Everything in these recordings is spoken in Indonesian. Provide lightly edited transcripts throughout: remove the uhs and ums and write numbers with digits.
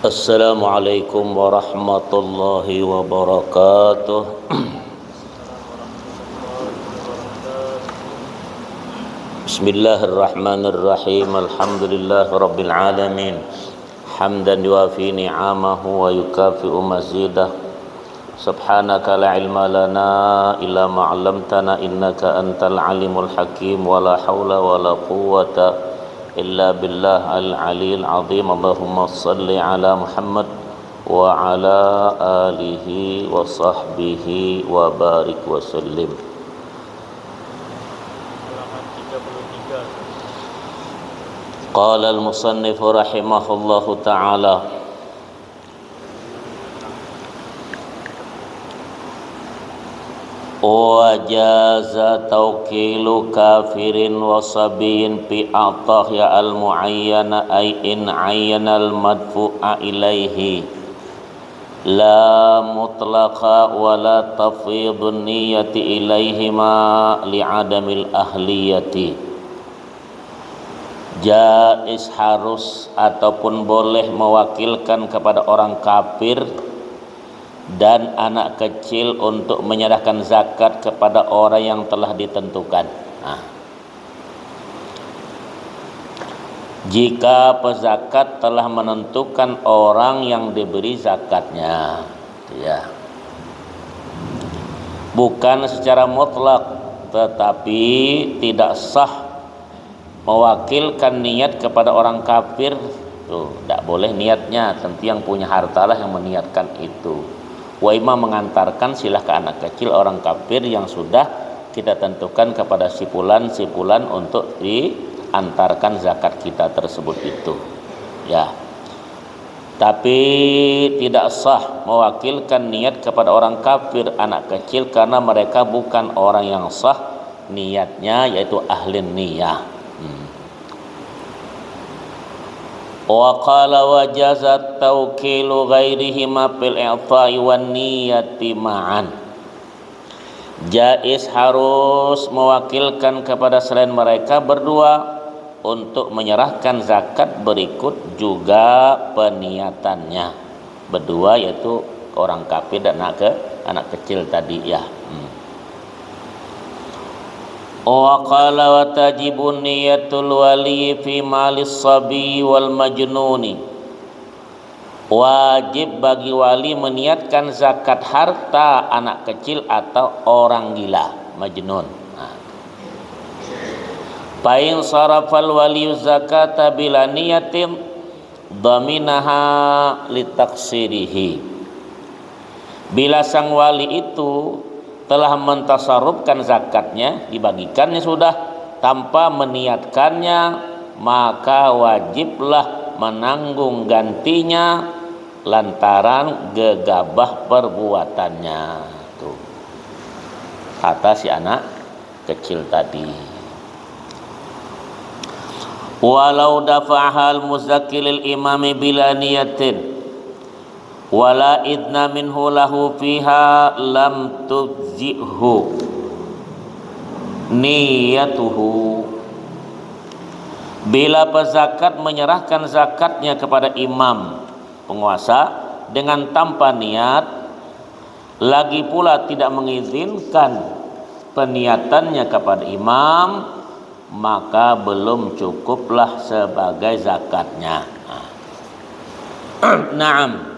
Assalamualaikum warahmatullahi wabarakatuh. Bismillahirrahmanirrahim. Alhamdulillahi rabbil alamin. Hamdan yuafi ni'amahu wa yukafi'u mazidah. Subhanaka la ilma lana illa ma 'allamtana innaka antal alimul hakim wa la haula wa la quwwata illa billah al-aliyil azim. Allahumma salli ala Muhammad wa ala alihi wa sahbihi wa barik wa sallim. Qala al-musannif rahimahullahu ta'ala, wa jaza tawkilu kafirin wa sabiyin fi atahya al-muayyana ay in ayyana al-madfu'a ilaihi la mutlaqa wa la tafidun niyati ilaihima li'adamil ahliyati. Jais harus ataupun boleh mewakilkan kepada orang kafir dan anak kecil untuk menyerahkan zakat kepada orang yang telah ditentukan. Jika pezakat telah menentukan orang yang diberi zakatnya, ya, bukan secara mutlak, tetapi tidak sah mewakilkan niat kepada orang kafir. Tuh, tidak boleh niatnya, tentu yang punya hartalah yang meniatkan itu. Wa imam mengantarkan silahkan anak kecil orang kafir yang sudah kita tentukan kepada sipulan untuk diantarkan zakat kita tersebut itu, ya. Tapi tidak sah mewakilkan niat kepada orang kafir anak kecil karena mereka bukan orang yang sah niatnya, yaitu ahli niyah. Wa qala wa jazat tawkilu ghairihima fil i'ta'i wan niyati ma'an. Jais harus mewakilkan kepada selain mereka berdua untuk menyerahkan zakat berikut juga peniatannya berdua, yaitu orang kafir dan anak kecil tadi, ya. Wa qala wa tajibun niyatul wali fi malis sabi wal majnuni. Wajib bagi wali meniatkan zakat harta anak kecil atau orang gila, majnun. Fa in sarafal wali zakata bila niyatin dhaminaha litaksirihi. Bila sang wali itu telah mentasarrufkan zakatnya, dibagikannya sudah tanpa meniatkannya, maka wajiblah menanggung gantinya lantaran gegabah perbuatannya. Tuh, kata si anak kecil tadi. Walau dafa'al muzakkilil imami bila niyatin wala idna minhu lahu fiha lam tujzihu niyatuhu. Bila pezakat menyerahkan zakatnya kepada imam penguasa dengan tanpa niat, lagi pula tidak mengizinkan peniatannya kepada imam, maka belum cukuplah sebagai zakatnya. Naam,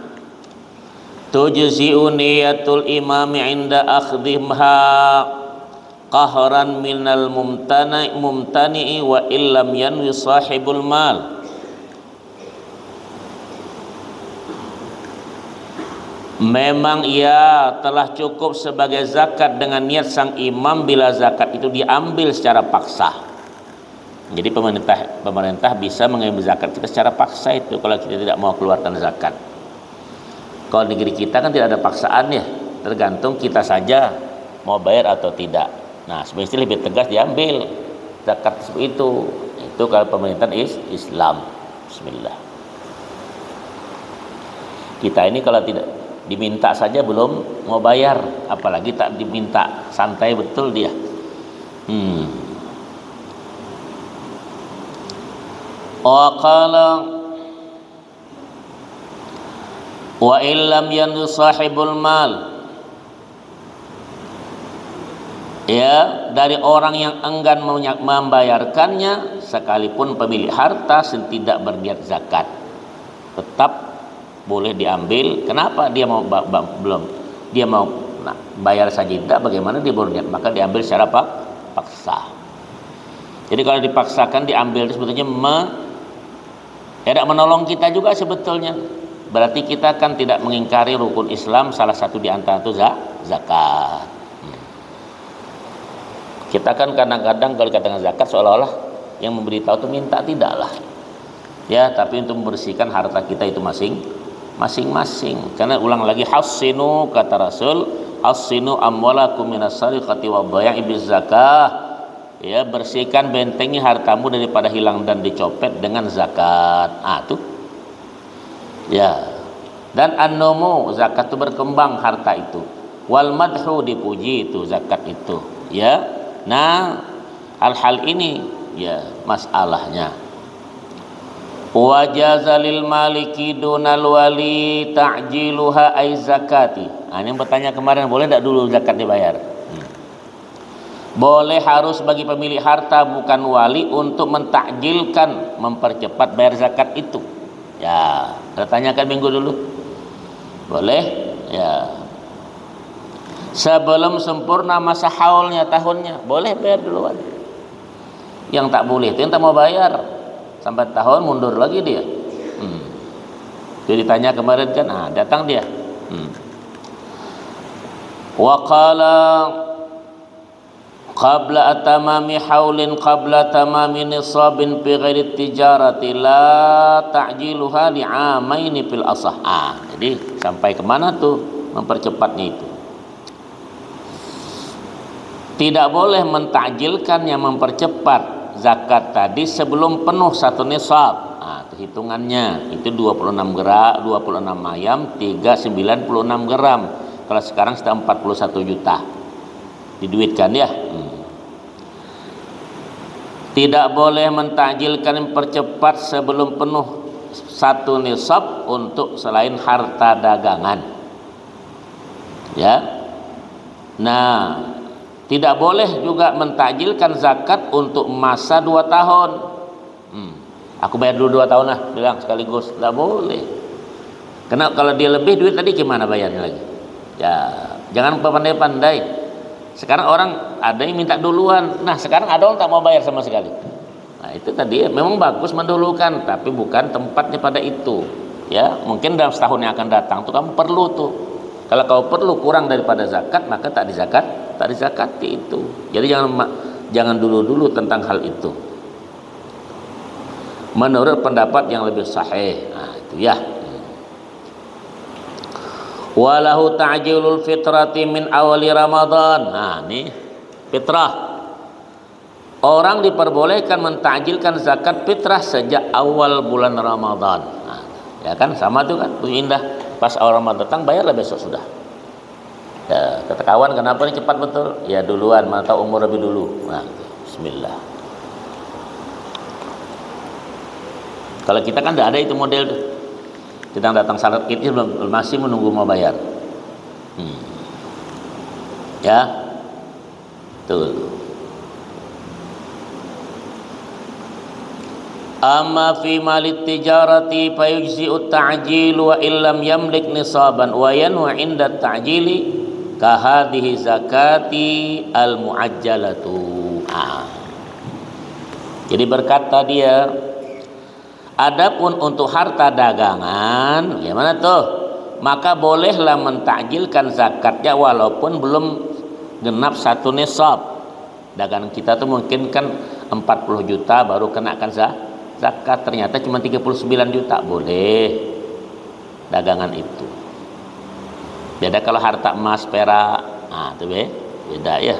tujzi'u niyatul imami 'inda akhdhimha qahran minal mumtani'i wa illam yanwi sahibul mal. Memang ia telah cukup sebagai zakat dengan niat sang imam bila zakat itu diambil secara paksa. Jadi pemerintah bisa mengambil zakat kita secara paksa itu kalau kita tidak mau keluarkan zakat. Kalau negeri kita kan tidak ada paksaan, ya, tergantung kita saja mau bayar atau tidak. Nah, sebenarnya lebih tegas diambil zakat itu kalau pemerintahan Islam. Bismillah. Kita ini kalau tidak diminta saja belum mau bayar, apalagi tak diminta, santai betul dia. Wa illam yanzu sahibul mal, ya, dari orang yang enggan membayarkannya sekalipun pemilik harta tidak berniat zakat, tetap boleh diambil. Kenapa dia mau belum dia mau bayar saja tidak, bagaimana dia berniat, maka diambil secara paksa. Jadi kalau dipaksakan diambil itu sebetulnya tidak menolong kita juga sebetulnya. Berarti kita kan tidak mengingkari rukun Islam, salah satu di antara itu zakat. Kita kan kadang-kadang kalau dikatakan zakat seolah-olah yang memberitahu itu minta, tidaklah. Ya, tapi untuk membersihkan harta kita itu masing-masing. Karena ulang lagi, hassinu, kata Rasul, hassinu amwalakum minas sariqati wa dhaya'i biz zakah. Ya, bersihkan, bentengi hartamu daripada hilang dan dicopet dengan zakat. Tuh. Ya. Dan an-numu, zakat itu berkembang harta itu. Wal madhu, dipuji itu zakat itu. Ya. Nah, hal-hal ini ya masalahnya. Wa jazalil maliki dunal wali ta'jiluha ay zakati. Ini yang bertanya kemarin, boleh tidak dulu zakat dibayar? Boleh, harus bagi pemilik harta bukan wali untuk mentakjilkan, mempercepat bayar zakat itu. Ya, kita tanyakan minggu dulu. Boleh? Ya. Sebelum sempurna masa haulnya, tahunnya, boleh bayar duluan. Yang tak boleh itu yang tak mau bayar sampai tahun mundur lagi dia. Jadi ditanya kemarin kan, datang dia. Wa qala qabla atamami haulin qabla tamami nisabin fi ghairi tijarati la ta'jiluha li'amaini fil asah. Jadi sampai kemana tuh mempercepatnya itu? Tidak boleh mentakjilkan yang mempercepat zakat tadi sebelum penuh satu nisab. Itu hitungannya itu 26 ayam 396 gram. Kalau sekarang sudah 41 juta. Diduitkan ya. Tidak boleh mentakjilkan yang percepat sebelum penuh satu nisab untuk selain harta dagangan. Ya. Nah, tidak boleh juga mentakjilkan zakat untuk masa 2 tahun. Aku bayar dulu 2 tahun lah, bilang sekaligus. Tidak boleh. Karena kalau dia lebih duit tadi gimana bayarnya lagi? Ya, jangan pandai-pandai. Sekarang orang ada yang minta duluan. Nah, sekarang ada orang tak mau bayar sama sekali. Nah, itu tadi memang bagus mendahulukan, tapi bukan tempatnya pada itu. Ya, mungkin dalam setahun yang akan datang tuh kamu perlu tuh. Kalau kau perlu kurang daripada zakat, maka tak dizakati itu. Jadi jangan dulu tentang hal itu. Menurut pendapat yang lebih sahih. Nah, itu ya. Walahu ta'jilul fitrati min awali Ramadan. Nah, ini fitrah. Orang diperbolehkan mentakjilkan zakat fitrah sejak awal bulan Ramadan. Nah, ya kan sama tuh kan, tuh indah. Pas awal Ramadan datang bayarlah besok sudah. Ya, kata kawan, kenapa ini cepat betul? Ya duluan, mana tahu umur lebih dulu. Nah, bismillah. Kalau kita kan tidak ada itu model tuh. Kita datang salat Id masih menunggu mau bayar. Ya. Betul. Amma fi malit tijarati fayujzi'u ta'jil wa illam yamlik nisaban wa yanwa 'inda ta'jili ka hadhihi zakati al muajjalatu. Jadi berkata dia, adapun untuk harta dagangan, gimana tuh? Maka bolehlah mentakjilkan zakatnya walaupun belum genap satu nisab. Dagangan kita tuh mungkin kan 40 juta baru kenakan zakat, ternyata cuma 39 juta, boleh dagangan itu. Beda kalau harta emas, perak, itu beda ya.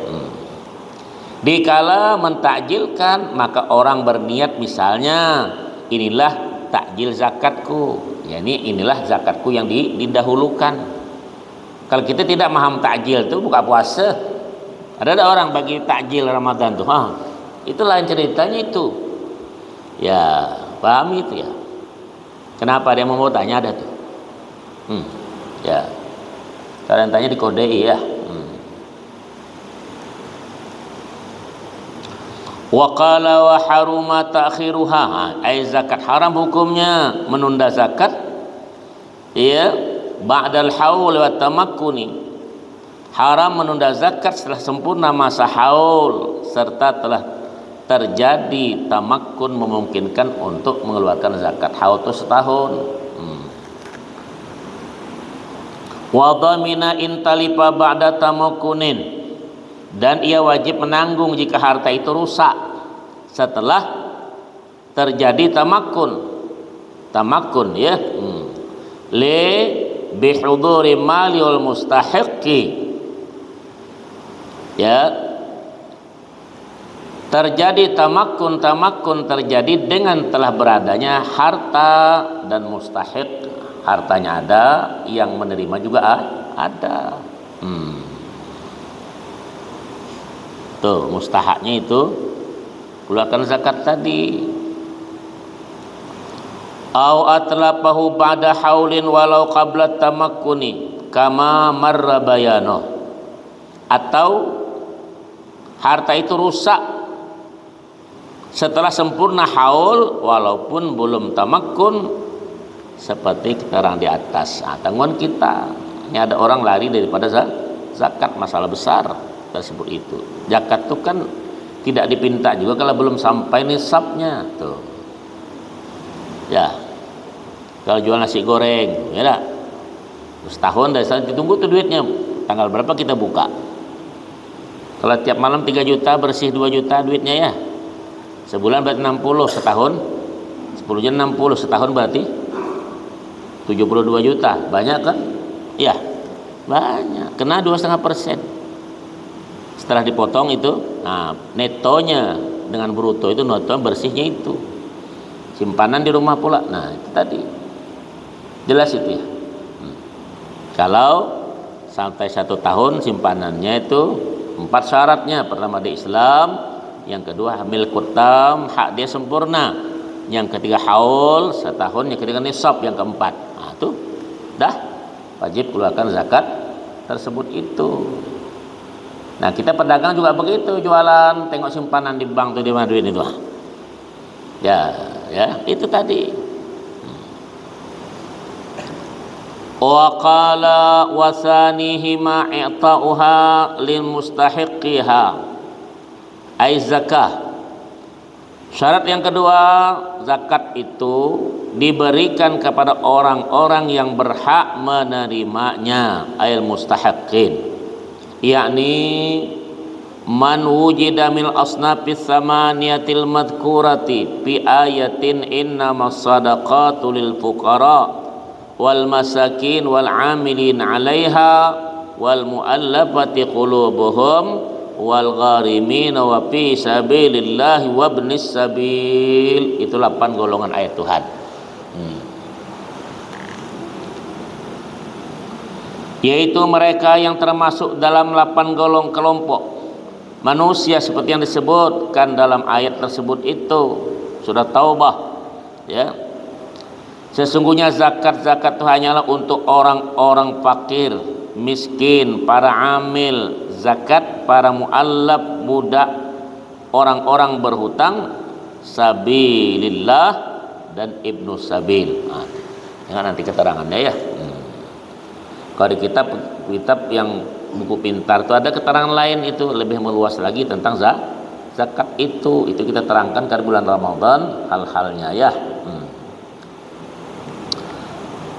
Dikala mentakjilkan, maka orang berniat misalnya, inilah takjil zakatku, yakni inilah zakatku yang didahulukan. Kalau kita tidak paham takjil itu buka puasa, ada orang bagi takjil Ramadan tuh, itu lain ceritanya itu. Ya, paham itu ya. Kenapa dia mau tanya ada tuh? Ya, kalian tanya di kodei ya. Wa qala wa haruma ta'khiruha, ai zakat haram hukumnya menunda zakat ya ba'dal haul wa tamakkuni. Haram menunda zakat setelah sempurna masa haul serta telah terjadi tamakkun memungkinkan untuk mengeluarkan zakat. Haul itu setahun. Wa dhamina in talifa ba'da tamakkunin, dan ia wajib menanggung jika harta itu rusak setelah terjadi tamakkun ya. Li bihuduri mali wal mustahiqi, ya, terjadi tamakkun terjadi dengan telah beradanya harta dan mustahik, hartanya ada, yang menerima juga ada. Tuh mustahaknya itu keluarkan zakat tadi. Au atlapahu ba'da haulin walau qabla tamakkuni kama marra bayano, atau harta itu rusak setelah sempurna haul walaupun belum tamakkun, seperti keterangan di atas. Tanggungan kita ini, ada orang lari daripada zakat, masalah besar tersebut itu. Zakat itu kan tidak dipinta juga kalau belum sampai nisabnya tuh. Ya. Kalau jual nasi goreng, ya dah. Setahun dari sana ditunggu tuh duitnya. Tanggal berapa kita buka? Kalau tiap malam 3 juta bersih 2 juta duitnya ya. Sebulan berarti 60, setahun 10 jam 60, setahun berarti 72 juta. Banyak kan? Ya. Banyak. Kena 2,5%. Setelah dipotong itu, netonya dengan bruto itu, neto bersihnya itu. Simpanan di rumah pula. Nah, itu tadi. Jelas itu ya. Kalau sampai 1 tahun simpanannya itu 4 syaratnya. Pertama di Islam, yang kedua hamil kutam, hak dia sempurna, yang ketiga haul setahun, yang ketiga nisab, yang keempat. Itu dah wajib keluarkan zakat tersebut itu. Nah, kita pedagang juga begitu, jualan, tengok simpanan di bank tuh di mana duit itu. Ya, itu tadi. Wa qala wasanihi ma i'ta'uha lil mustahiqiha ai zakah. Syarat yang kedua, zakat itu diberikan kepada orang-orang yang berhak menerimanya, ayil mustahiqin, yakni man wujida min asnafis samaniyatil madhkurati fi ayatin innamas sadaqatu lil fuqara wal masakin wal amilin 'alaiha wal mu'allafati qulubuhum wal gharimin wa fi sabilillahi wa ibnis sabil. Itu 8 golongan ayat Tuhan. Yaitu mereka yang termasuk dalam 8 golong kelompok manusia seperti yang disebutkan dalam ayat tersebut itu, surat Taubah ya. Sesungguhnya zakat itu hanyalah untuk orang-orang fakir, miskin, para amil zakat, para muallaf, budak, orang-orang berhutang, sabilillah, dan ibnu sabil. Jangan nanti keterangannya ya. Kalau di kitab yang buku pintar itu ada keterangan lain, itu lebih meluas lagi tentang zakat itu kita terangkan karena bulan Ramadan hal-halnya ya.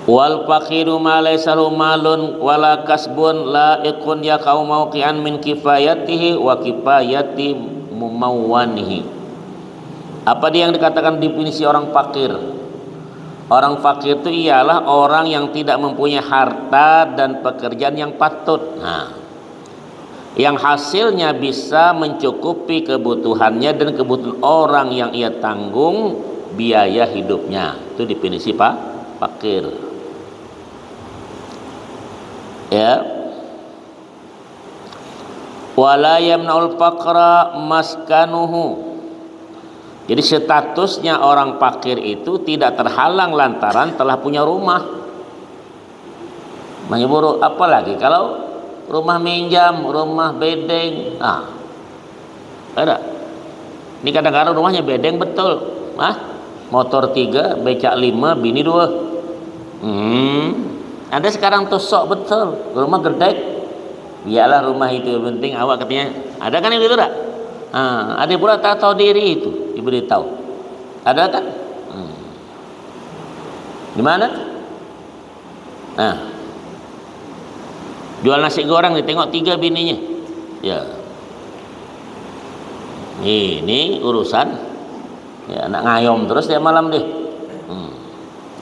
Wal faqiru ma laysa lahu malun wala kasbun laiqun yaqau mauqi'an min kifayatihi wa kifayati mumawwanihi. Apa dia yang dikatakan definisi orang fakir? Orang fakir itu ialah orang yang tidak mempunyai harta dan pekerjaan yang patut. Yang hasilnya bisa mencukupi kebutuhannya dan kebutuhan orang yang ia tanggung biaya hidupnya. Itu definisi fakir. Ya. Wala yamna'ul faqra maskanuhu. Jadi statusnya orang fakir itu tidak terhalang lantaran telah punya rumah. Rumahnya buruk. Apalagi kalau rumah minjam, rumah bedeng. Ada. Ini kadang-kadang rumahnya bedeng betul. Motor 3, becak 5, bini 2. Ada sekarang tuh sok betul. Rumah gerdek. Biarlah rumah itu, yang penting awak katanya. Ada kan yang gitu tak? Ada pula tak tahu diri itu, diberitahu. Ada kan? Di mana? Jual nasi goreng ditengok 3 bininya. Ya. Ini urusan. Ya, nak ngayom terus tiap malam deh.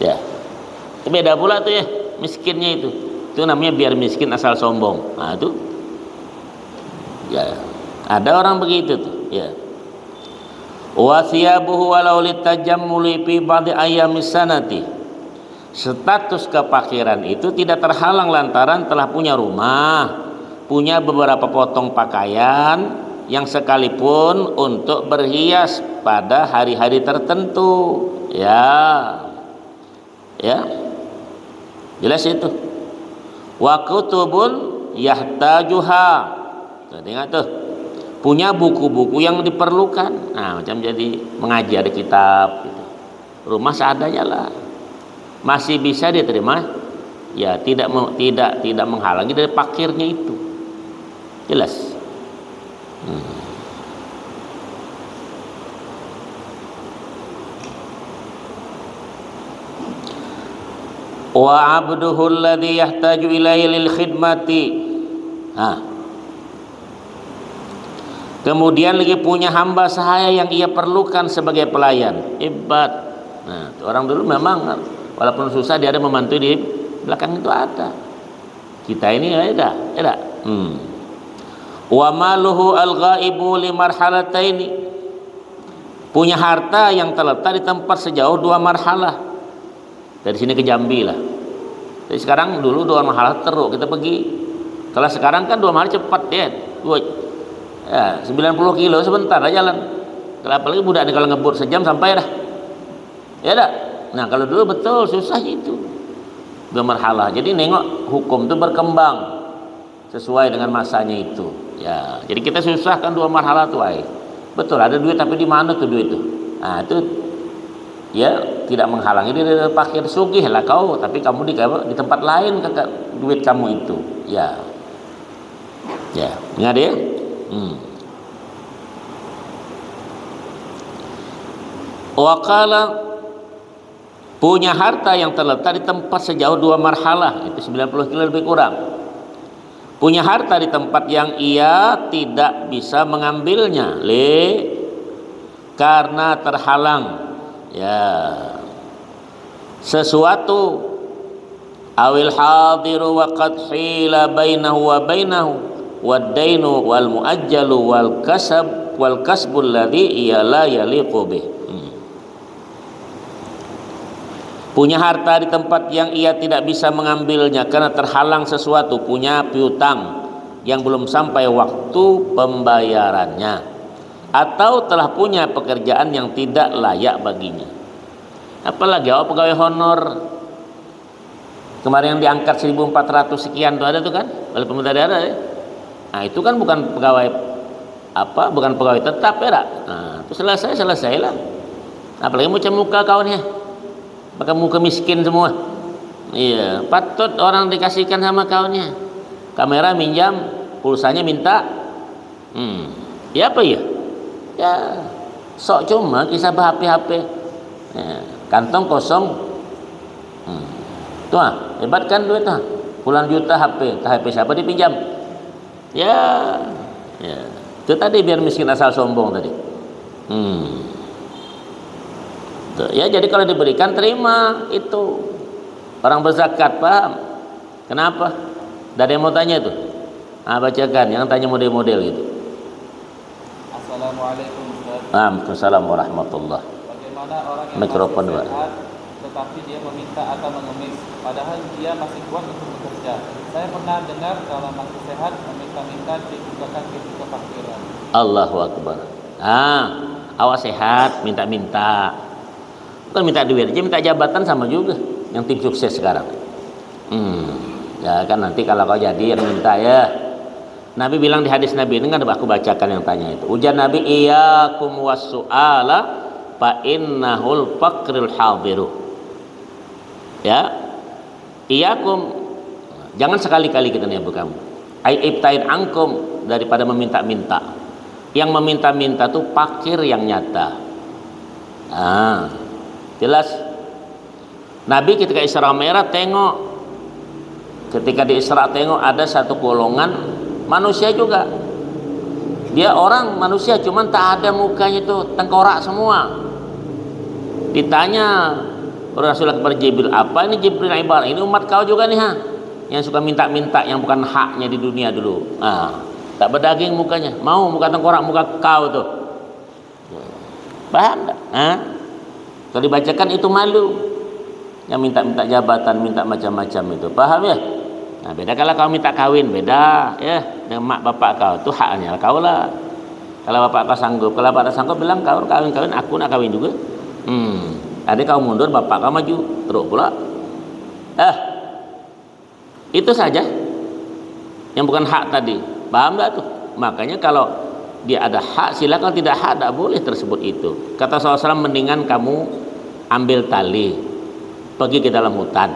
Ya. Beda pula tuh ya, miskinnya itu. Itu namanya biar miskin asal sombong. Itu. Ya. Ada orang begitu tuh, ya. Wa thiyabuhu walau litajammuli fi ba'di ayyamis sanati. Status kefakiran itu tidak terhalang lantaran telah punya rumah, punya beberapa potong pakaian yang sekalipun untuk berhias pada hari-hari tertentu. Ya. Jelas itu. Wa kutubun yahtajuha. Ingat tuh. Punya buku-buku yang diperlukan. Macam jadi mengaji ada kitab gitu. Rumah seadanya lah. Masih bisa diterima. Ya, tidak menghalangi dari fakirnya itu. Jelas. Wa 'abduhu alladhi yahtaju ilaihi lil khidmati. Kemudian lagi punya hamba sahaya yang ia perlukan sebagai pelayan. Hebat. Orang dulu memang walaupun susah dia ada membantu di belakang itu ada. Kita ini ada. Wa maluhu al-ghaibu li marhalataini. Punya harta yang terletak di tempat sejauh 2 marhalah. Dari sini ke Jambi lah. Jadi sekarang dulu 2 marhalah teruk kita pergi. Kalau sekarang kan 2 marhalah cepat ya. 90 kilo sebentar aja jalan. Kalau apalagi budak kalau ngebut sejam sampai dah. Ya dah. Nah kalau dulu betul susah itu. 2 marhalah. Jadi nengok hukum itu berkembang sesuai dengan masanya itu. Ya. Jadi kita susahkan 2 marhalah tuh betul ada duit tapi di mana tuh duit itu? Itu ya tidak menghalangi dia dari fakir. Sugih lah kau tapi kamu di tempat lain kakak duit kamu itu. Ya. Ingat ya? Wakala punya harta yang terletak di tempat sejauh 2 marhalah, itu 90 kilo lebih kurang. Punya harta di tempat yang ia tidak bisa mengambilnya karena terhalang sesuatu awil hadiru wa qad hila bainahu wa bainahu wad-dainu wal muajjalu wal kasbul ladzi ia la yaliqu bih. Punya harta di tempat yang ia tidak bisa mengambilnya karena terhalang sesuatu, punya piutang yang belum sampai waktu pembayarannya, atau telah punya pekerjaan yang tidak layak baginya. Apalagi pegawai honor kemarin yang diangkat 1.400 sekian tuh ada tuh kan oleh pemerintah daerah ya. Itu kan bukan pegawai bukan pegawai tetap ya. Itu selesai lah. Apalagi macam muka kawannya, pakai muka miskin semua. Iya, patut orang dikasihkan sama kawannya. Kamera minjam, pulsanya minta. Ya apa ya? Ya, sok cuma kisah HP. Ya, kantong kosong. Tuh hebat kan duit tuh. Puluhan juta HP, HP siapa dipinjam? Ya. Itu tadi biar miskin asal sombong tadi. Tuh, ya jadi kalau diberikan terima itu. Orang berzakat paham. Kenapa? Ada yang mau tanya itu? Bacakan yang tanya model-model gitu. Assalamualaikum Ustaz. Waalaikumsalam warahmatullahi. Bagaimana orang yang Mikrofon masih sehat tetapi dia meminta atau mengemis padahal dia masih kuat untuk bekerja? Saya pernah dengar kalau masih sehat meminta-minta dibukakan pintu kefakiran. Allahu Akbar. Awak sehat minta-minta. Bukan minta duit aja, minta jabatan sama juga yang tim sukses sekarang. Ya kan nanti kalau kau jadi yang minta ya. Nabi bilang di hadis Nabi, dengar aku bacakan yang tanya itu. Ujar Nabi, iyyakum was-su'ala fa innahul faqrul hadiru. Ya. Iyyakum, jangan sekali-kali kita nipu kamu. Ai ibtain angkum, daripada meminta-minta. Yang meminta-minta tuh fakir yang nyata. Jelas. Nabi ketika Isra Mi'raj tengok, ketika di Isra tengok ada satu golongan manusia juga. Dia orang manusia, cuman tak ada mukanya itu, tengkorak semua. Ditanya Rasulullah kepada Jibril, apa ini Jibril ibarat? Ini umat kau juga nih yang suka minta-minta yang bukan haknya di dunia dulu. Tak berdaging mukanya, mau muka tengkorak muka kau tuh. Paham tak? Kalau dibacakan itu malu. Yang minta-minta jabatan, minta macam-macam itu. Paham ya? Nah, beda kalau kau minta kawin, beda ya dengan mak bapak kau, itu haknya kau lah. Kalau bapak kau sanggup, kalau bapak tak sanggup bilang kau kawin-kawin, aku nak kawin juga. Adik kau mundur, bapak kau maju, terus pula. Itu saja. Yang bukan hak tadi. Paham tak tuh? Makanya kalau dia ada hak, silakan. Tidak hak, tak boleh tersebut itu. Kata SAW, mendingan kamu ambil tali, pergi ke dalam hutan,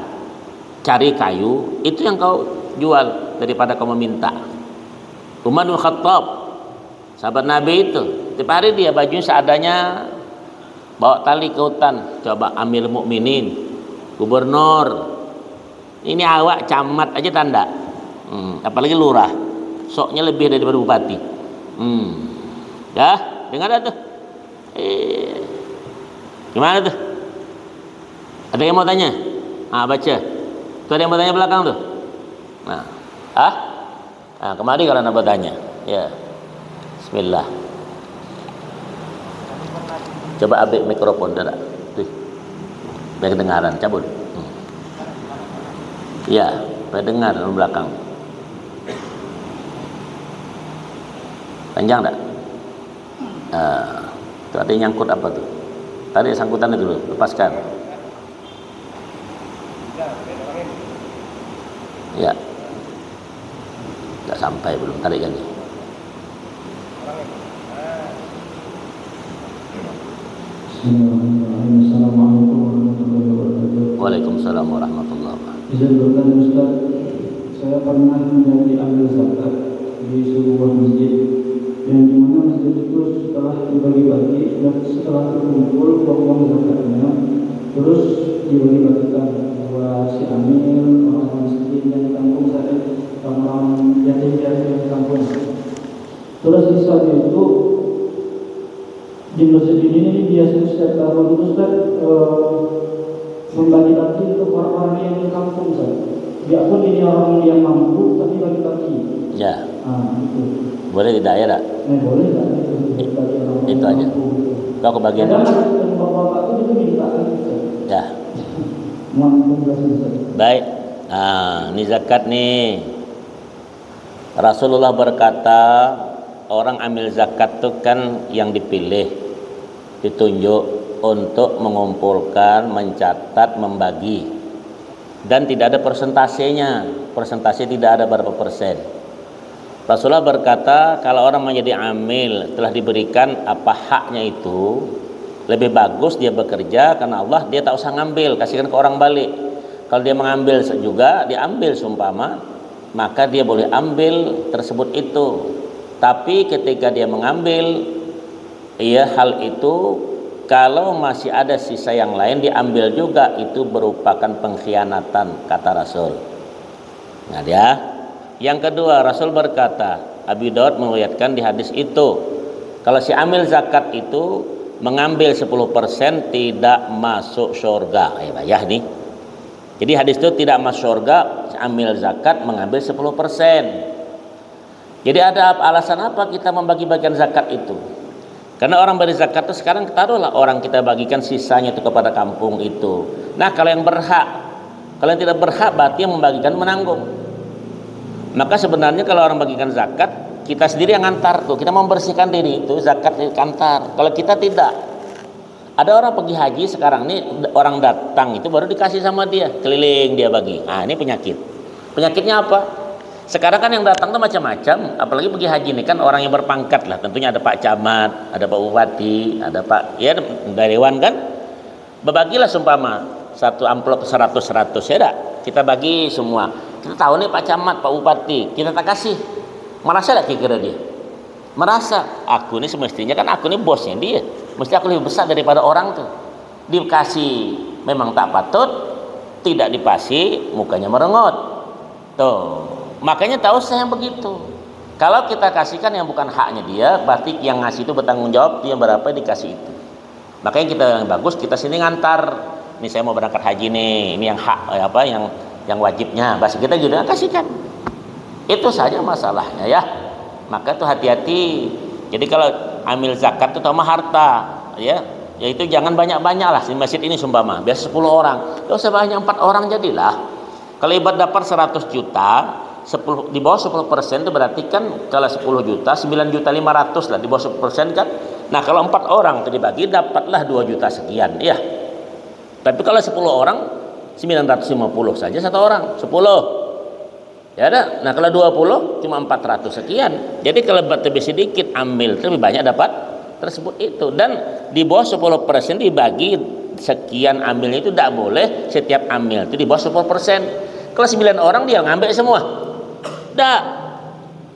cari kayu, itu yang kau jual daripada kau meminta. Umar bin Khattab, sahabat Nabi itu, tiap hari dia bajunya seadanya, bawa tali ke hutan. Coba Amir Mukminin, gubernur, ini awak camat aja tanda, apalagi lurah, soknya lebih daripada bupati. Ya, dengar tuh. Gimana tuh? Ada yang mau tanya? Baca. Tuh ada yang mau tanya belakang tuh. Kemari kalau nak bertanya. Ya. Bismillah. Coba ambil mikrofon dah. Tuh. Biar kedengaran, cabut. Ya, biar dengar dari belakang. Panjang tak? Tuh ada yang nyangkut apa tuh? Tadi sangkutan itu dulu, lepaskan. Ya, nggak sampai, belum, tarik lagi. Assalamualaikum warahmatullahi wabarakatuh. Waalaikumsalam warahmatullahi wabarakatuh. Izin bertanya Ustaz, saya pernah menjadi amil zakat di sebuah masjid, yang dimana masjid itu setelah dibagi-bagi dan setelah terkumpul uang zakatnya, terus dibagi-bagikan buat si amil, orang miskin yang di kampung saya, orang yatim piatu yang di kampung. Terus di saat itu di masjid ini biasanya setiap tahun itu Ustaz membagi-bagi untuk orang-orang yang di kampung Ustaz. Biarpun ini orang yang mampu, tapi bagi-bagi. Ya. Itu. Boleh tidak ya, tak? Boleh tak? Itu aja. Kau kebagian dulu. Bapak-bapak itu minta kan? Ya. Baik. Ini zakat nih. Rasulullah berkata, orang ambil zakat itu kan yang dipilih, ditunjuk untuk mengumpulkan, mencatat, membagi, dan tidak ada persentasenya. Persentase tidak ada berapa persen. Rasulullah berkata, kalau orang menjadi amil telah diberikan apa haknya itu, lebih bagus dia bekerja karena Allah, dia tak usah ngambil, kasihkan ke orang balik. Kalau dia mengambil juga, diambil sumpama, maka dia boleh ambil tersebut itu. Tapi ketika dia mengambil, hal itu kalau masih ada sisa yang lain diambil juga, itu merupakan pengkhianatan, kata Rasul. Nah dia. Yang kedua, Rasul berkata, Abi Daud meriwayatkan di hadis itu, kalau si amil zakat itu mengambil 10% tidak masuk surga. Ya nih. Jadi hadis itu tidak masuk surga, si amil zakat mengambil 10%. Jadi ada alasan apa kita membagi-bagikan zakat itu? Karena orang beri zakat itu sekarang taruhlah orang kita bagikan sisanya itu kepada kampung itu. Nah kalau yang berhak, kalau yang tidak berhak berarti yang membagikan menanggung. Maka sebenarnya kalau orang bagikan zakat, kita sendiri yang ngantar tuh, kita membersihkan diri itu zakat kantar. Kalau kita tidak, ada orang pergi haji sekarang nih, orang datang itu baru dikasih sama dia, keliling dia bagi. Ini penyakit. Penyakitnya apa? Sekarang kan yang datang tuh macam-macam, apalagi pergi haji ini kan orang yang berpangkat lah. Tentunya ada Pak Camat, ada Pak Bupati, ada Pak ya dari dewan kan. Berbagilah sumpama satu amplop 100 ya dak. Kita bagi semua. Kita tahu nih Pak Camat, Pak Bupati, kita tak kasih. Merasa tak kira dia? Merasa aku ini semestinya kan aku ini bosnya dia. Mesti aku lebih besar daripada orang tuh. Dikasih memang tak patut, tidak dipasih mukanya merengot. Tuh, makanya tahu saya yang begitu. Kalau kita kasihkan yang bukan haknya dia, berarti yang ngasih itu bertanggung jawab dia berapa dikasih itu. Makanya kita yang bagus kita sini ngantar. Ini saya mau berangkat haji nih, ini yang hak yang wajibnya. Bahasa kita juga kasihkan. Itu saja masalahnya ya. Maka tuh hati-hati. Jadi kalau ambil zakat itu sama harta, ya, yaitu jangan banyak-banyak lah. Di masjid ini sumpama biasa 10 orang, dosa sebanyak 4 orang jadilah. Kalau ibarat dapat 100 juta, 10 di bawah 10% itu berarti kan kalau 10 juta 9.500.000 lah, di bawah 10% kan. Nah kalau 4 orang itu dibagi dapatlah 2 juta sekian ya. Tapi kalau 10 orang 950 saja satu orang 10 ya ada. Nah kalau 20 cuma 400 sekian. Jadi kalau lebih sedikit ambil lebih banyak dapat tersebut itu. Dan di bawah 10% dibagi sekian ambilnya itu tidak boleh setiap ambil itu di bawah 10%. Kalau 9 orang dia ngambil semua tidak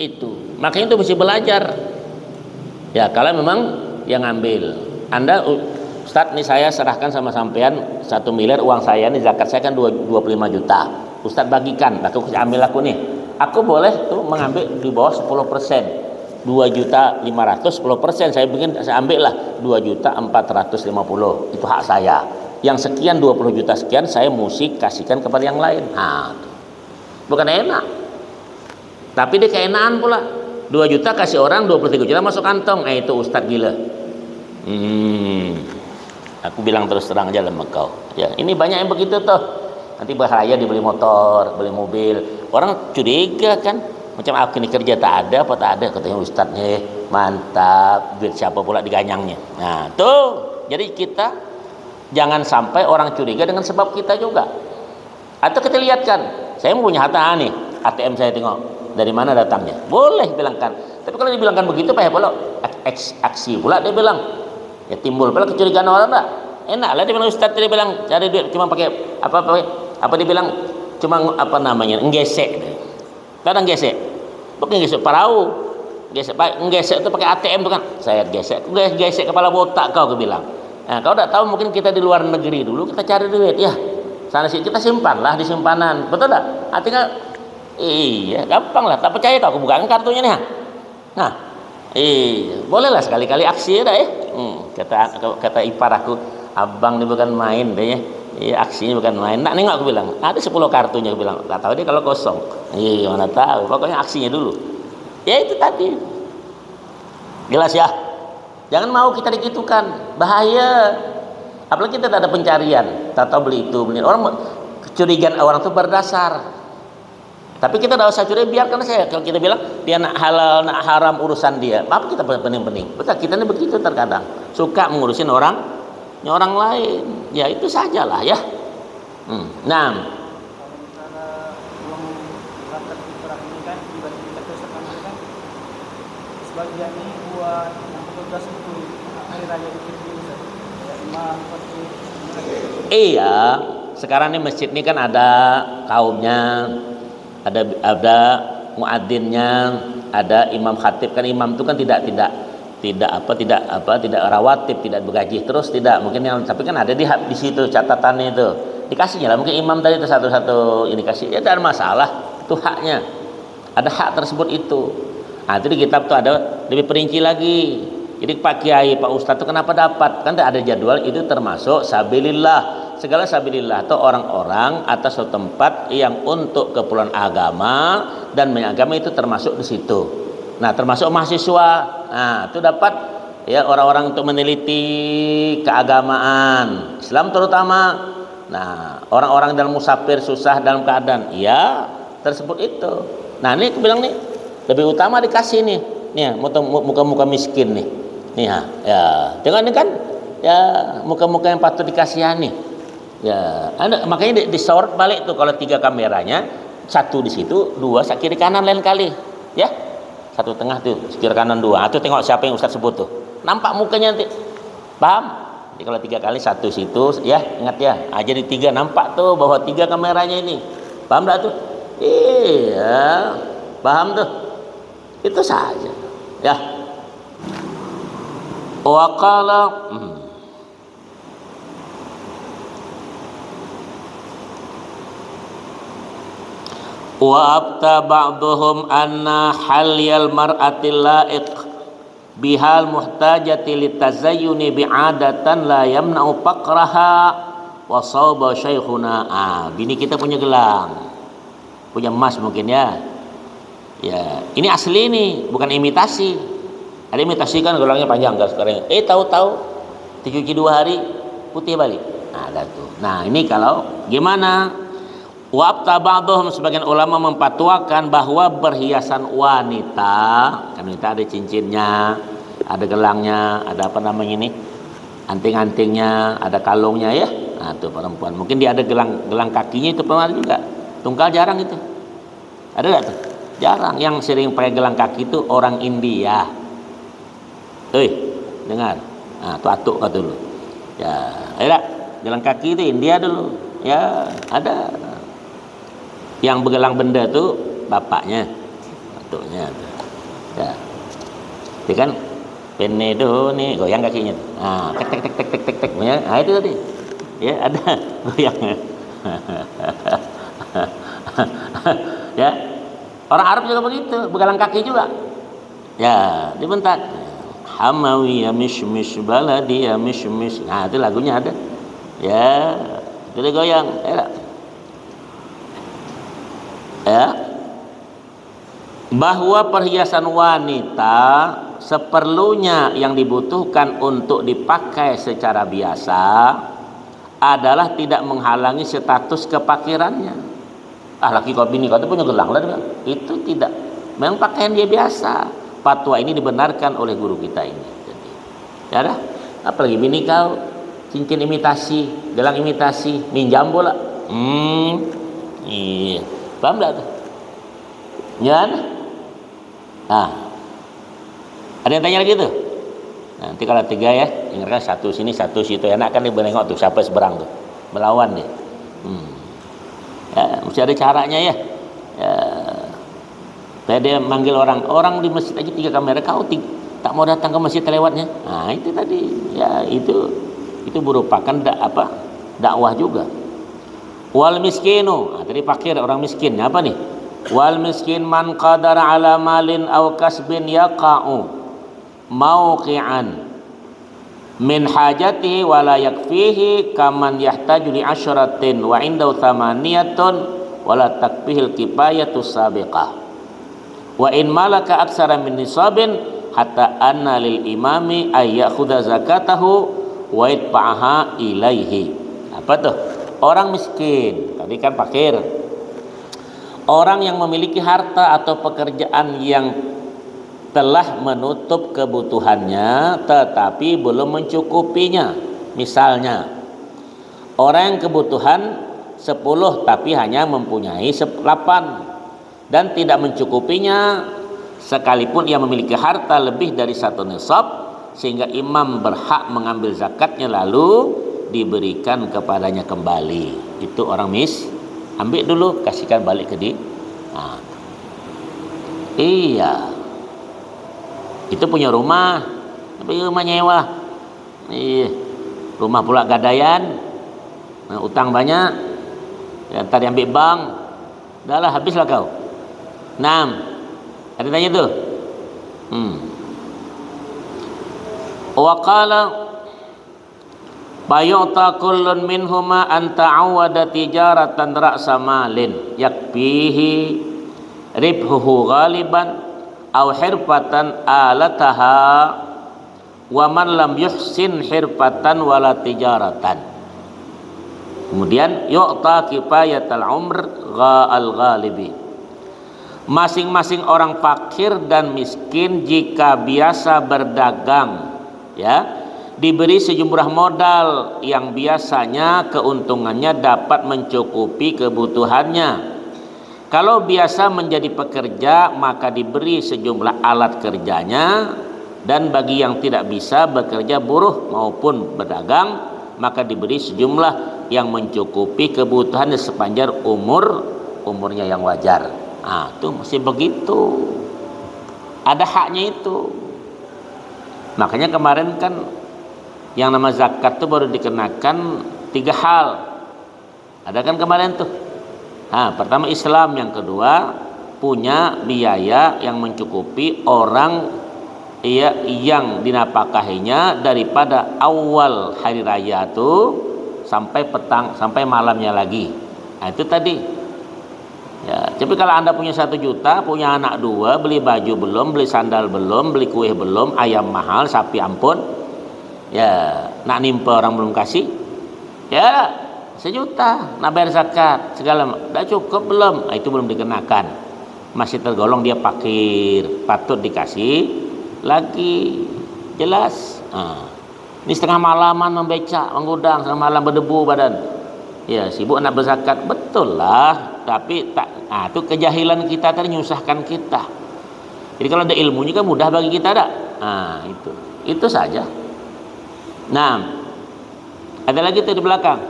itu. Makanya itu mesti belajar ya. Kalau memang yang ngambil Anda Ustadz nih saya serahkan sama sampean 1 miliar uang saya nih zakat saya kan 25 juta Ustadz bagikan, aku ambil aku nih, aku boleh tuh mengambil di bawah 10%, 2.500.000 10% saya ambil lah 2.450.000 itu hak saya. Yang sekian 20 juta sekian saya mesti kasihkan kepada yang lain. Nah, bukan enak, tapi dia keenaan pula. 2 juta kasih orang 23 juta masuk kantong, itu Ustadz gila. Aku bilang terus terang aja sama kau. Ya, ini banyak yang begitu tuh. Nanti bahaya dibeli motor, beli mobil. Orang curiga kan, macam aku ini kerja tak ada apa tak ada, katanya Ustadznya mantap, duit siapa pula diganyangnya. Nah, tuh. Jadi kita jangan sampai orang curiga dengan sebab kita juga. Atau kita lihatkan, saya mau punya harta nih, ATM saya tengok dari mana datangnya. Boleh bilangkan. Tapi kalau dibilangkan begitu Pak pula aksi pula dia bilang. Ya timbul pula kecurigaan orang tak. Enak lah dia bilang Ustaz dia bilang cari duit cuma pakai apa dia bilang cuma apa namanya nggesek. Kadang gesek. Bukan gesek perahu. Gesek itu pakai ATM tuh kan. Saya gesek kepala botak kau bilang. Nah, kau tak tahu mungkin kita di luar negeri dulu kita cari duit ya. Sana sini kita simpanlah di simpanan. Betul tak? Artinya iya, gampang lah. Tak percaya kau bukakan kartunya nih. Nah, bolehlah sekali-kali aksi dah ya. Kata ipar aku, abang ini bukan main deh ya. Aksinya bukan main. Nak nengok aku bilang, ada 10 kartunya aku bilang. Tak tahu dia kalau kosong. Mana tahu. Pokoknya aksinya dulu. Ya itu tadi. Jelas ya. Jangan mau kita digitukan. Bahaya. Apalagi kita tak ada pencarian. Tak tahu beli itu, beli orang kecurigaan orang itu berdasar. Tapi kita tidak usah curiga, biarkan saya. Kalau kita bilang dia nak halal, nak haram urusan dia, apa kita pening-pening? Betul, kita ini begitu terkadang suka mengurusin orang lain. Ya itu sajalah ya. Nah, sebagian ini buat yang petugas itu hari raya Idul Fitri, imam, iya. Sekarang ini masjid ini kan ada kaumnya. Ada muadzinnya, ada imam khatib. Kan imam itu kan tidak rawatib, tidak bergaji terus, tidak. Mungkin yang tapi kan ada di situ catatannya itu. Dikasihnya lah mungkin imam tadi itu satu-satu ini kasih. Ya tidak ada masalah, itu haknya. Ada hak tersebut itu. Nah, itu di kitab tuh ada lebih perinci lagi. Jadi Pak Kiai, Pak Ustadz itu kenapa dapat? Kan ada jadwal itu termasuk sabilillah. Segala sabilillah atau orang-orang atas suatu tempat yang untuk keperluan agama dan agama itu termasuk di situ. Nah, termasuk mahasiswa. Nah, itu dapat ya orang-orang untuk meneliti keagamaan Islam terutama. Nah, orang-orang dalam musafir susah dalam keadaan ya tersebut itu. Nah, ini aku bilang nih lebih utama dikasih nih. Nih, muka-muka miskin nih. Nih ya. Dengan ini kan ya muka-muka yang patut dikasihani. Ya, makanya disorot balik tuh kalau 3 kameranya satu di situ, dua kiri kanan lain kali, ya. Satu tengah tuh, kiri kanan dua. Itu tengok siapa yang Ustaz sebut tuh. Nampak mukanya nanti. Paham? Jadi kalau 3 kali satu situ, ya ingat ya. Jadi 3 nampak tuh bahwa 3 kameranya ini. Paham tak tuh? Iya, paham tuh. Itu saja. Ya. Wa qala wa abta ba'dhum anna halyal mar'atil la'iq bihal muhtajati litazayyuni bi'adatan la yamna'u faqraha wa sawba syekhuna. Bini kita punya gelang, punya emas mungkin ya. Ya, ini asli nih, bukan imitasi. Ada imitasi kan gelangnya panjang kan sekarang. Tahu-tahu dicuci 2 hari putih balik. Ada tuh. Nah, ini kalau gimana? Wa ba'dhum, sebagian ulama memfatwakan bahwa perhiasan wanita, kan wanita ada cincinnya, ada gelangnya, ada apa namanya ini? Anting-antingnya, ada kalungnya ya. Nah, itu perempuan. Mungkin dia ada gelang kakinya itu pernah juga. Tungkal jarang itu. Ada enggak tuh? Jarang. Yang sering pakai gelang kaki itu orang India. Dengar. Nah, tuh atuk kata dulu. Ya, ada gelang kaki itu India dulu. Ya, ada. Yang bergelang benda tuh bapaknya, atuknya. Ya. Dia kan penedo nih, goyang kakinya. Nah, tek tek. Nah, itu tadi. Ya, ada goyangnya. Ya. Orang Arab juga begitu, bergelang kaki juga. Ya, dibentak. Hamawi ya mish baladi ya mish. Nah, itu lagunya ada. Ya, itu dia goyang. Ya, bahwa perhiasan wanita seperlunya yang dibutuhkan untuk dipakai secara biasa adalah tidak menghalangi status kepakirannya. Laki kau bini kau itu punya gelang lah, itu tidak, memang pakaian dia biasa. Fatwa ini dibenarkan oleh guru kita ini. Jadi, ya dah, apalagi bini kau cincin imitasi, gelang imitasi, minjam bola. Iya. Paham tak tuh? Ya. Nah, ada yang tanya lagi tuh? Nanti kalau 3 ya, ingatkan 1 sini 1 situ. Enak kan dia menengok tuh siapa seberang tuh, melawan dia. Ya, mesti ada caranya ya. Dia manggil orang di masjid aja 3 kamera, kau tak mau datang ke masjid terlewatnya. Nah, itu tadi ya, itu merupakan dakwah juga. Wal miskinu, tadi fakir, orang miskin. Apa nih? Wal miskin man qadara ala malin aw kasbin yaqa'u mauqi'an min hajatihi wa la yakfihi kaman yahtaju li asyratin wa indahu thamaniyatun wa la takfihil kifayatus sabiqah wa in malaka aksara min nisabin hatta anna lil imami ay ya'khudha zakatahu wa yadfa'aha ilaihi. Apa tuh? Orang miskin, tadi kan fakir. Orang yang memiliki harta atau pekerjaan yang telah menutup kebutuhannya tetapi belum mencukupinya. Misalnya, orang yang kebutuhan 10 tapi hanya mempunyai 8 dan tidak mencukupinya sekalipun ia memiliki harta lebih dari 1 nisab sehingga imam berhak mengambil zakatnya lalu diberikan kepadanya kembali. Itu orang ambil dulu, kasihkan balik ke dia. Iya, itu punya rumah, tapi rumah nyewa. Iya, rumah pula gadaian, utang banyak, ya, ntar diambil bank, dah lah habislah kau. 6, ada tanya tuh. Waqala Bayu'ta kullun minhuma an ta'awwada tijaratan ra'sa malin yakfihi ribhuhu ghaliban aw hirfatan alataha wa man lam yuhsin hirfatan wala tijaratan. Kemudian yu'ta kifayatal umr al ghalibi. Masing-masing orang fakir dan miskin jika biasa berdagang, ya, diberi sejumlah modal yang biasanya keuntungannya dapat mencukupi kebutuhannya. Kalau biasa menjadi pekerja maka diberi sejumlah alat kerjanya, dan bagi yang tidak bisa bekerja buruh maupun berdagang maka diberi sejumlah yang mencukupi kebutuhan sepanjang umurnya yang wajar. Nah, itu mesti begitu. Ada haknya itu. Makanya kemarin kan yang nama zakat itu baru dikenakan 3 hal. Ada kan kemarin tuh. Nah, pertama Islam, yang kedua punya biaya yang mencukupi orang yang dinapakahinya daripada awal hari raya itu sampai petang, sampai malamnya lagi. Nah, itu tadi. Ya, tapi kalau Anda punya 1 juta, punya anak 2, beli baju belum, beli sandal belum, beli kue belum, ayam mahal, sapi ampun, ya nak nimpa orang belum kasih, ya 1 juta, nak bayar zakat segala, dah cukup belum? Nah, itu belum dikenakan, masih tergolong dia fakir, patut dikasih lagi, jelas. Nah, ini setengah malaman membecak, menggudang, setengah malam berdebu badan, ya sibuk nak berzakat, betul lah, tapi tak. Nah, itu kejahilan kita tadi nyusahkan kita. Jadi kalau ada ilmunya kan mudah bagi kita, tak? Nah, itu saja. Nah, ada lagi tuh di belakang.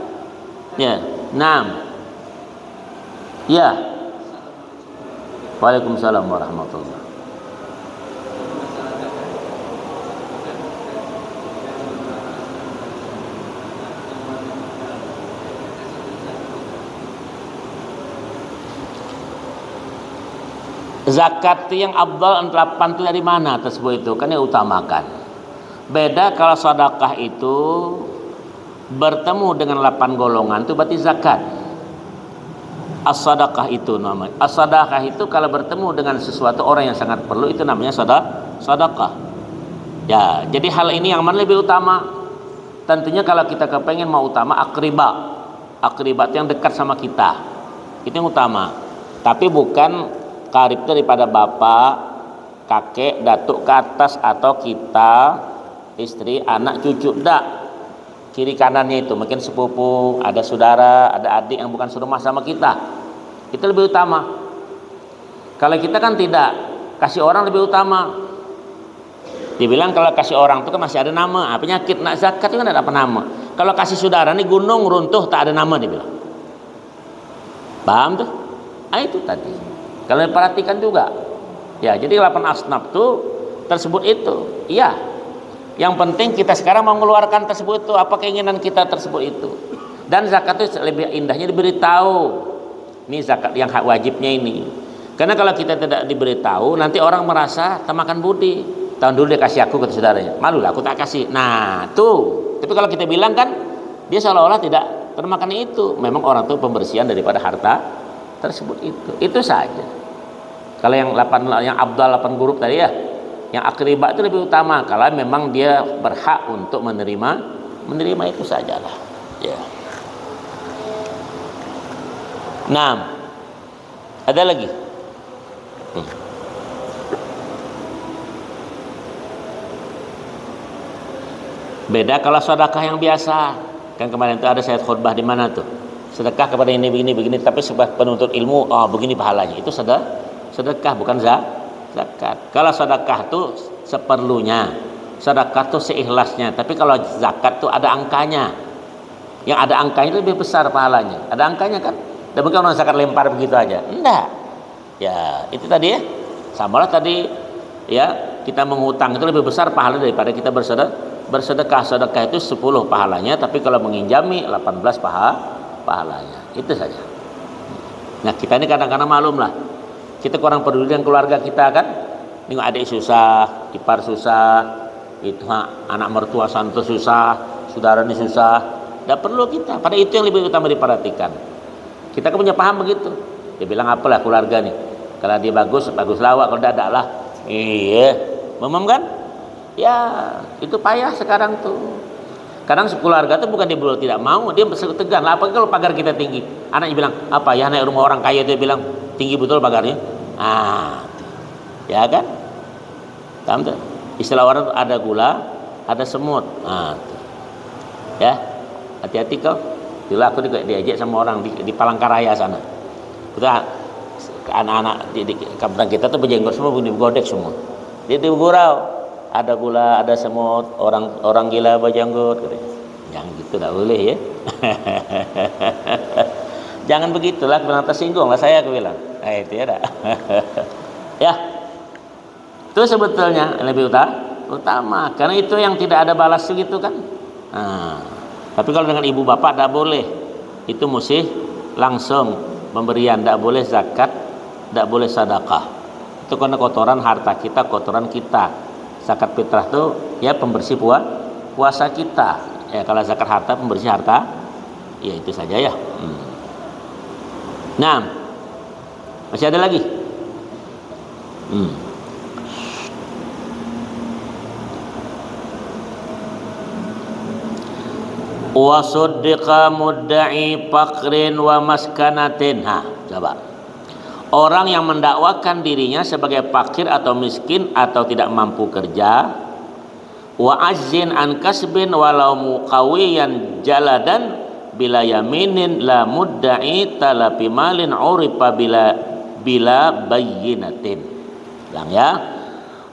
Ya, 6. Ya. Waalaikumsalam warahmatullahi. Zakat itu yang afdal 8 itu dari mana tersebut, itu kan yang utamakan. Beda kalau sedekah itu bertemu dengan 8 golongan itu berarti zakat. As-sadaqah itu namanya. As-sadaqah itu kalau bertemu dengan sesuatu orang yang sangat perlu itu namanya sedekah. Ya, jadi hal ini yang mana lebih utama? Tentunya kalau kita kepengen mau utama akribat yang dekat sama kita. Itu yang utama. Tapi bukan karib daripada bapak, kakek, datuk ke atas atau kita, istri, anak, cucu, dak. Kiri kanannya itu mungkin sepupu, ada saudara, ada adik yang bukan serumah sama kita. Itu lebih utama. Kalau kita kan tidak, kasih orang lebih utama. Dibilang kalau kasih orang itu kan masih ada nama. Penyakit nak zakat itu kan ada apa nama. Kalau kasih saudara nih gunung runtuh tak ada nama dibilang. Paham tuh? Ah, itu tadi. Kalau diperhatikan juga, ya jadi 8 asnaf itu tersebut itu, iya. Yang penting kita sekarang mau mengeluarkan tersebut itu, apa keinginan kita tersebut itu. Dan zakat itu lebih indahnya diberitahu. Ini zakat yang hak wajibnya ini. Karena kalau kita tidak diberitahu, nanti orang merasa termakan budi. Tahun dulu dia kasih aku ke saudaranya, malu lah aku tak kasih. Nah tuh. Tapi kalau kita bilang kan, dia seolah-olah tidak termakan itu. Memang orang itu pembersihan daripada harta tersebut itu saja. Kalau yang 8 yang abdal 8 huruf tadi ya, yang akribat itu lebih utama kalau memang dia berhak untuk menerima itu sajalah. Ya. Nah, ada lagi. Beda kalau sedekah yang biasa. Kan kemarin itu ada saya khutbah di mana tuh? Sedekah kepada ini begini, tapi sebagai penuntut ilmu, begini pahalanya. Itu sedekah bukan zakat. Kalau sedekah itu seperlunya, sedekah itu seikhlasnya. Tapi kalau zakat itu ada angkanya. Yang ada angkanya itu lebih besar pahalanya. Ada angkanya kan? Dan bukan orang zakat lempar begitu aja. Enggak. Ya, itu tadi ya. Samalah tadi ya, kita menghutang itu lebih besar pahala daripada kita bersedekah. Sedekah itu 10 pahalanya, tapi kalau menginjami 18 pahalanya. Itu saja. Nah, kita ini kadang-kadang malum lah. Kita kurang peduli dengan keluarga kita kan. Nengok adik susah, ipar susah, itu anak mertua santu susah, saudara ini susah. Tidak perlu kita. Pada itu yang lebih utama diperhatikan. Kita kan punya paham begitu. Dia bilang apalah keluarga nih. Kalau dia bagus lawak. Kalau tidak lah. Iya, memang kan? Ya, itu payah sekarang tuh. Kadang keluarga tuh bukan dia belum tidak mau, dia tegan lah. Apalagi kalau pagar kita tinggi, anaknya bilang apa ya, naik rumah orang kaya, dia bilang tinggi betul pagarnya. Ya kan? Paham tuh? Istilah orang tuh ada gula, ada semut. Ya, hati-hati kau. Dulu aku diajak sama orang di Palangkaraya sana. Udah anak-anak di kampung kita tuh berjenggot semua, digodek semua. Dia di gurau, ada gula, ada semut, orang gila berjenggot. Jangan gitu, tak boleh ya. Jangan begitulah, bilang tersinggung lah saya, aku bilang. Itu ya, ya. Itu sebetulnya lebih utama, karena itu yang tidak ada balas gitu kan. Tapi kalau dengan ibu bapak tidak boleh, itu mesti langsung pemberian, tidak boleh zakat, tidak boleh sedekah. Itu karena kotoran harta kita, kotoran kita. Zakat fitrah itu ya pembersih puasa kita. Ya kalau zakat harta pembersih harta, ya itu saja ya. Nah, masih ada lagi. Wa suddiqa mudda'i faqrin wa maskanatin. Coba. Orang yang mendakwakan dirinya sebagai fakir atau miskin atau tidak mampu kerja, wa azzin an kasbin walau muqawiyan jaladan bila yaminin la mudda'i talafi malin urifa bila bayyinatin. Bilang ya,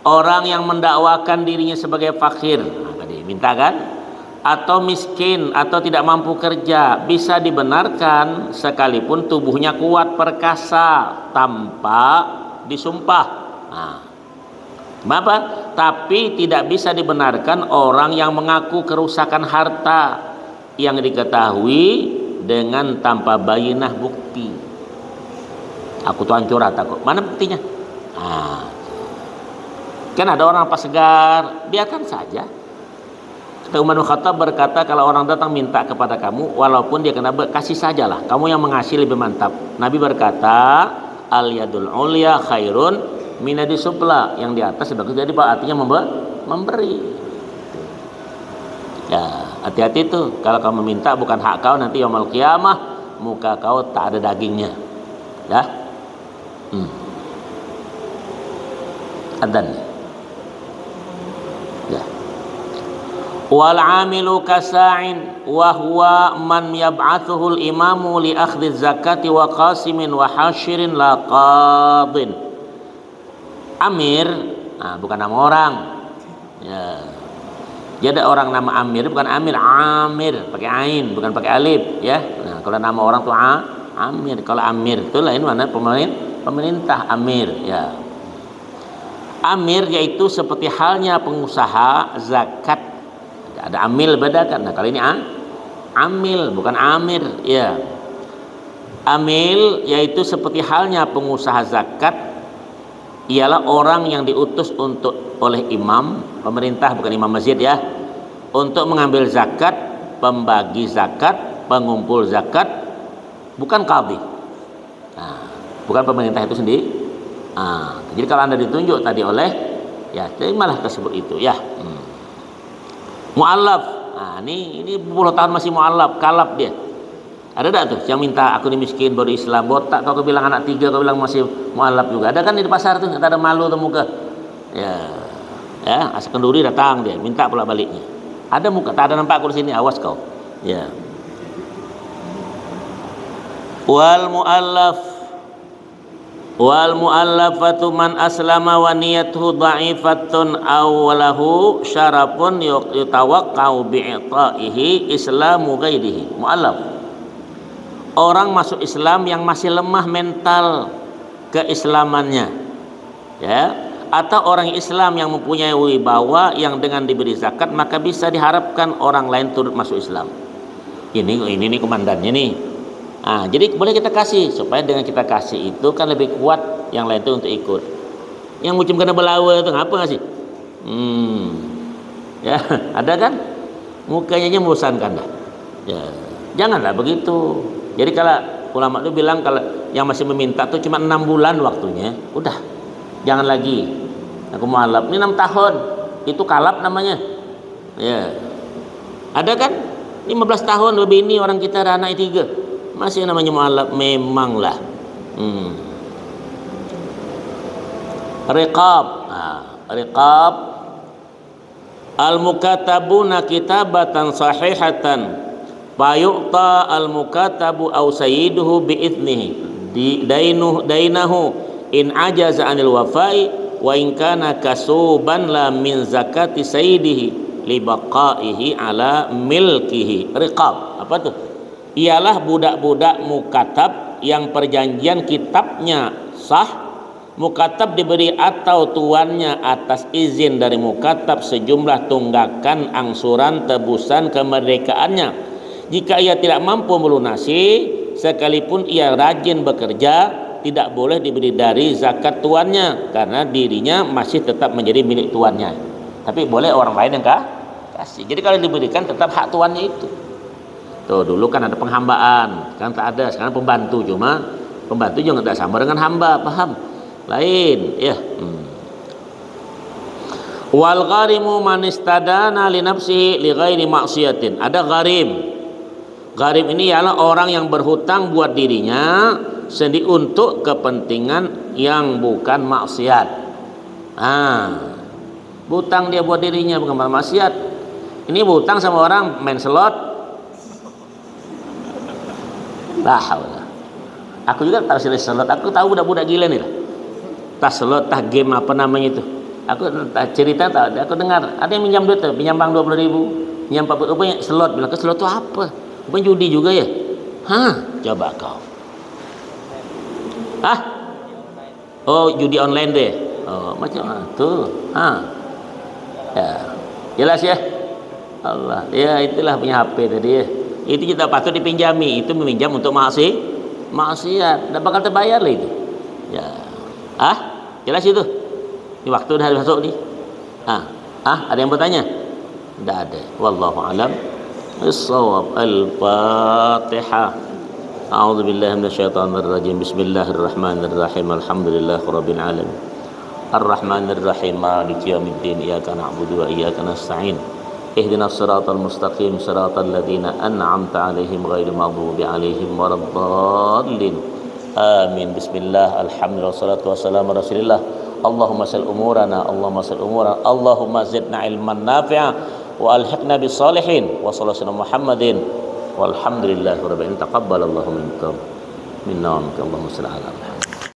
orang yang mendakwakan dirinya sebagai fakir, tadi minta kan, atau miskin atau tidak mampu kerja, bisa dibenarkan sekalipun tubuhnya kuat perkasa tanpa disumpah. Kenapa? Tapi tidak bisa dibenarkan orang yang mengaku kerusakan harta yang diketahui dengan tanpa bayinah bukti. Aku tuh hancur hartaku, mana buktinya? Kan ada orang pas segar, biarkan saja. Umar bin Khattab berkata, kalau orang datang minta kepada kamu, walaupun dia kena kasih sajalah, kamu yang mengasih lebih mantap. Nabi berkata, al yadul ulya khairun minadi supla, yang di atas sebagus jadi artinya memberi. Ya, hati-hati tuh, kalau kamu minta bukan hak kau, nanti yaumul qiyamah muka kau tak ada dagingnya. Ya. Adzan. Ya. Wal amilu kasa'in wa huwa man yab'athuhu al-imamu li akhdhi zakati wa qasimin wa hashirin la qadin. Amir, bukan nama orang. Ya. Jadi ada orang nama Amir, bukan Amir, Amir pakai ain, bukan pakai alif, ya. Nah, kalau nama orang tuh Amir. Kalau Amir itu lain mana pemerintah Amir, ya. Amir yaitu seperti halnya pengusaha zakat. Ada amil bedakan. Nah, kali ini amil bukan amir, ya. Amil yaitu seperti halnya pengusaha zakat, ialah orang yang diutus oleh imam pemerintah, bukan imam masjid ya, untuk mengambil zakat, pembagi zakat, pengumpul zakat, bukan qadhi. Bukan pemerintah itu sendiri. Jadi kalau Anda ditunjuk tadi oleh, ya terimalah tersebut itu ya. Mu'allaf, ini 10 tahun masih mu'allaf, kalap dia. Ada tak tuh yang minta aku miskin baru Islam, botak kau bilang anak 3, kau bilang masih mu'allaf juga. Ada kan di pasar tuh, tak ada malu atau muka. Ya, asal kenduri datang dia, minta pula baliknya. Ada muka, tak ada nampak aku di sini, awas kau. Ya. Wal mu'allafatu man aslama wa niyatuhu dha'ifatun aw lahu syarafun yutawaqqa'u bi'ita'ihi islamu ghairihi. Mu'allaf, orang masuk Islam yang masih lemah mental keislamannya, ya, atau orang Islam yang mempunyai wibawa yang dengan diberi zakat maka bisa diharapkan orang lain turut masuk Islam. Ini komandannya nih. Jadi boleh kita kasih, supaya dengan kita kasih itu kan lebih kuat yang lain itu untuk ikut. Yang musim kena belawa itu ngapa ngasih? Ya, ada kan? Mukanya membosankan dah. Ya, janganlah begitu. Jadi kalau ulama itu bilang kalau yang masih meminta itu cuma 6 bulan waktunya, udah. Jangan lagi. Aku mu'allaf ini 6 tahun. Itu kalap namanya. Ya. Ada kan? 15 tahun lebih ini orang kita ada anak 3. Masih namanya mu'allaf, memanglah. Riqab. Riqab al-mukatabuna kitabatan sahihatan fayu'ta al-mukatabu aw sayyiduhu bi'ithnihi dainahu in ajaza anil wafai wa in kana kasuban la min zakati sayyidihi li baqaihi ala milkihi riqab. Apa tuh? Ialah budak-budak mukatab yang perjanjian kitabnya sah, mukatab diberi atau tuannya atas izin dari mukatab sejumlah tunggakan angsuran tebusan kemerdekaannya. Jika ia tidak mampu melunasi, sekalipun ia rajin bekerja, tidak boleh diberi dari zakat tuannya karena dirinya masih tetap menjadi milik tuannya. Tapi boleh orang lain yang kasih. Jadi kalau diberikan tetap hak tuannya itu. Tuh dulu kan ada penghambaan, kan tak ada. Sekarang pembantu, cuma pembantu juga tidak sama dengan hamba, paham? Lain, ya. Wal gharimu man istadana li nafsihi li ghairi maksiatin. Ada gharim. Gharim ini ialah orang yang berhutang buat dirinya sendiri untuk kepentingan yang bukan maksiat. Hutang dia buat dirinya bukan maksiat. Ini hutang sama orang main slot. Lah, aku juga tahu slot. Aku tahu budak-budak gila nih lah. Tas slot, tas game apa namanya itu. Aku cerita tak, aku dengar ada yang minjam duit, pinjam bank 20.000, pinjam 40.000 slot. Bilang ke slot itu apa? Bukan judi juga ya? Coba kau. Oh, judi online deh. Oh, macam tuh. Ya. Jelas ya? Allah. Ya, itulah punya HP tadi ya. Itu kita patut dipinjami. Itu meminjam untuk maksiat. Tidak bakal terbayar lah itu. Ya. Jelas itu. Ini waktu udah masuk nih. Ada yang bertanya? Tidak ada. Wallahu alam. As-shawab. Al-Fatihah. A'udzu billahi minasyaitonir rajim. Bismillahirrahmanirrahim. Alhamdulillahirabbil alamin. Ar-Rahmanir Rahim. Maliki yaumiddin. Iyyaka na'budu wa iyyaka nasta'in. Ihdinas siratal mustaqim siratal ladzina an'amta 'alaihim ghairil maghdubi 'alaihim waladdallin. Amin. Bismillah. Alhamdulillah wassalatu wassalamu ala Rasulillah. Allahumma sal umurana, Allahumma sal umurana, Allahumma zidna ilman nafi'a wa alhiqna bis salihin wa sallallahu Muhammadin walhamdulillahi rabbil alamin. Taqabbalallahu minkum minna wa minkum. Allahumma shalli ala Muhammad.